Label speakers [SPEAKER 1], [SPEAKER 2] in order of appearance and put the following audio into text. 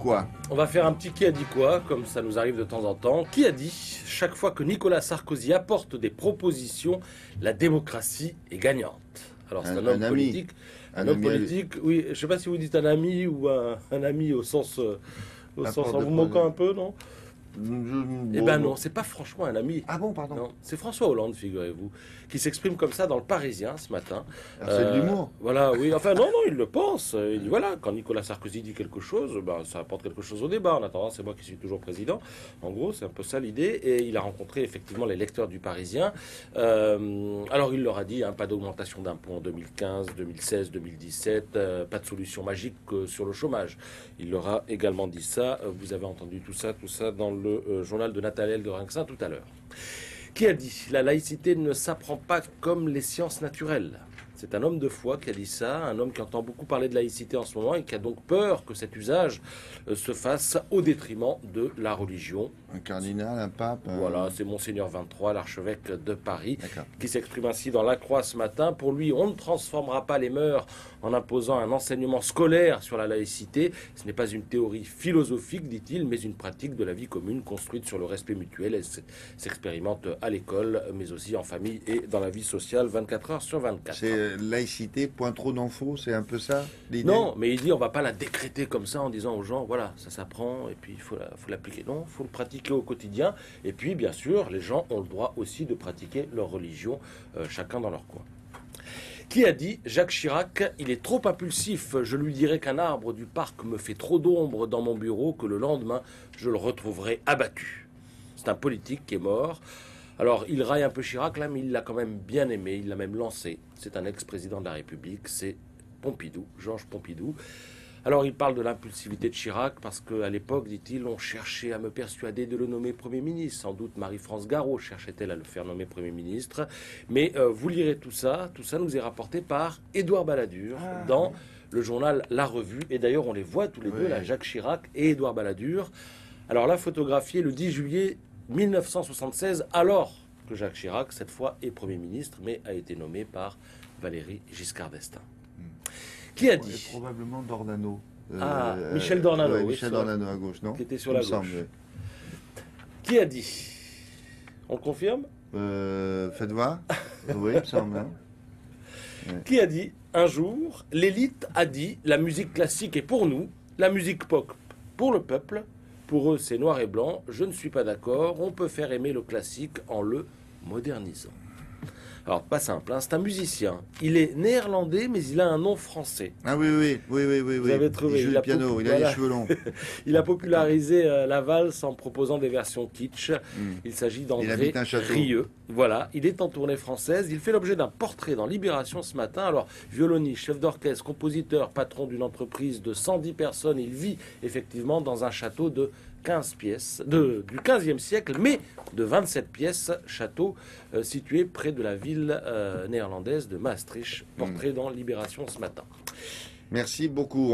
[SPEAKER 1] quoi?
[SPEAKER 2] On va faire un petit qui a dit quoi, comme ça nous arrive de temps en temps. Qui a dit, chaque fois que Nicolas Sarkozy apporte des propositions, la démocratie est gagnante. Alors c'est un homme politique. Un homme politique, oui, je ne sais pas si vous dites un ami ou un ami au sens en vous moquant un peu, non? Eh ben non, c'est pas franchement un ami.
[SPEAKER 1] Ah bon, pardon.
[SPEAKER 2] Non, c'est François Hollande, figurez-vous, qui s'exprime comme ça dans le Parisien ce matin.
[SPEAKER 1] C'est de l'humour.
[SPEAKER 2] Voilà, oui. Enfin, non, il le pense. Il dit voilà, quand Nicolas Sarkozy dit quelque chose, ben, ça apporte quelque chose au débat. En attendant, c'est moi qui suis toujours président. En gros, c'est un peu ça l'idée. Et il a rencontré effectivement les lecteurs du Parisien. Alors, il leur a dit pas d'augmentation d'impôts en 2015, 2016, 2017, pas de solution magique sur le chômage. Il leur a également dit ça. Vous avez entendu tout ça dans le journal de Nathanaël de Rinxin tout à l'heure. Qui a dit la laïcité ne s'apprend pas comme les sciences naturelles? C'est un homme de foi qui a dit ça, un homme qui entend beaucoup parler de laïcité en ce moment et qui a donc peur que cet usage se fasse au détriment de la religion.
[SPEAKER 1] Un cardinal, un pape.
[SPEAKER 2] Voilà, c'est Monseigneur 23, l'archevêque de Paris, qui s'exprime ainsi dans La Croix ce matin. Pour lui, on ne transformera pas les mœurs en imposant un enseignement scolaire sur la laïcité. Ce n'est pas une théorie philosophique, dit-il, mais une pratique de la vie commune construite sur le respect mutuel. Elle s'expérimente à l'école, mais aussi en famille et dans la vie sociale 24 heures sur 24.
[SPEAKER 1] C'est laïcité, point trop d'infos, c'est un peu ça l'idée?
[SPEAKER 2] Non, mais il dit on va pas la décréter comme ça en disant aux gens voilà, ça s'apprend et puis il faut l'appliquer. Non, il faut le pratiquer au quotidien. Et puis bien sûr, les gens ont le droit aussi de pratiquer leur religion, chacun dans leur coin. Qui a dit Jacques Chirac, il est trop impulsif, je lui dirai qu'un arbre du parc me fait trop d'ombre dans mon bureau, que le lendemain je le retrouverai abattu. C'est un politique qui est mort. Alors, il raille un peu Chirac, là, mais il l'a quand même bien aimé, il l'a même lancé. C'est un ex-président de la République, c'est Pompidou, Georges Pompidou. Alors, il parle de l'impulsivité de Chirac, parce qu'à l'époque, dit-il, on cherchait à me persuader de le nommer Premier ministre. Sans doute Marie-France Garot cherchait-elle à le faire nommer Premier ministre. Mais vous lirez tout ça nous est rapporté par Édouard Balladur, dans le journal La Revue. Et d'ailleurs, on les voit tous les deux, là, Jacques Chirac et Édouard Balladur. Alors là, photographié le 10 juillet 1976, alors que Jacques Chirac, cette fois, est Premier ministre, mais a été nommé par Valéry Giscard d'Estaing. Qui a dit
[SPEAKER 1] probablement Dornano.
[SPEAKER 2] Michel Dornano.
[SPEAKER 1] Ouais, Michel Dornano à gauche, non?
[SPEAKER 2] Qui était sur la gauche. Qui a dit? On le confirme?
[SPEAKER 1] Faites voir. Oui, il me semble. Hein.
[SPEAKER 2] Qui a dit un jour, l'élite a dit la musique classique est pour nous, la musique pop pour le peuple. Pour eux, c'est noir et blanc. Je ne suis pas d'accord. On peut faire aimer le classique en le modernisant. Alors, pas simple, hein, c'est un musicien. Il est néerlandais, mais il a un nom français.
[SPEAKER 1] Ah oui. Vous
[SPEAKER 2] avez trouvé.
[SPEAKER 1] Il joue le piano, il a les cheveux longs.
[SPEAKER 2] Il a popularisé la valse en proposant des versions kitsch. Il s'agit d'André Rieu. Voilà, il est en tournée française. Il fait l'objet d'un portrait dans Libération ce matin. Alors, violoniste, chef d'orchestre, compositeur, patron d'une entreprise de 110 personnes. Il vit effectivement dans un château de 15 pièces, du 15e siècle, mais de 27 pièces, château situé près de la ville néerlandaise de Maastricht. Portrait dans Libération ce matin.
[SPEAKER 1] Merci beaucoup.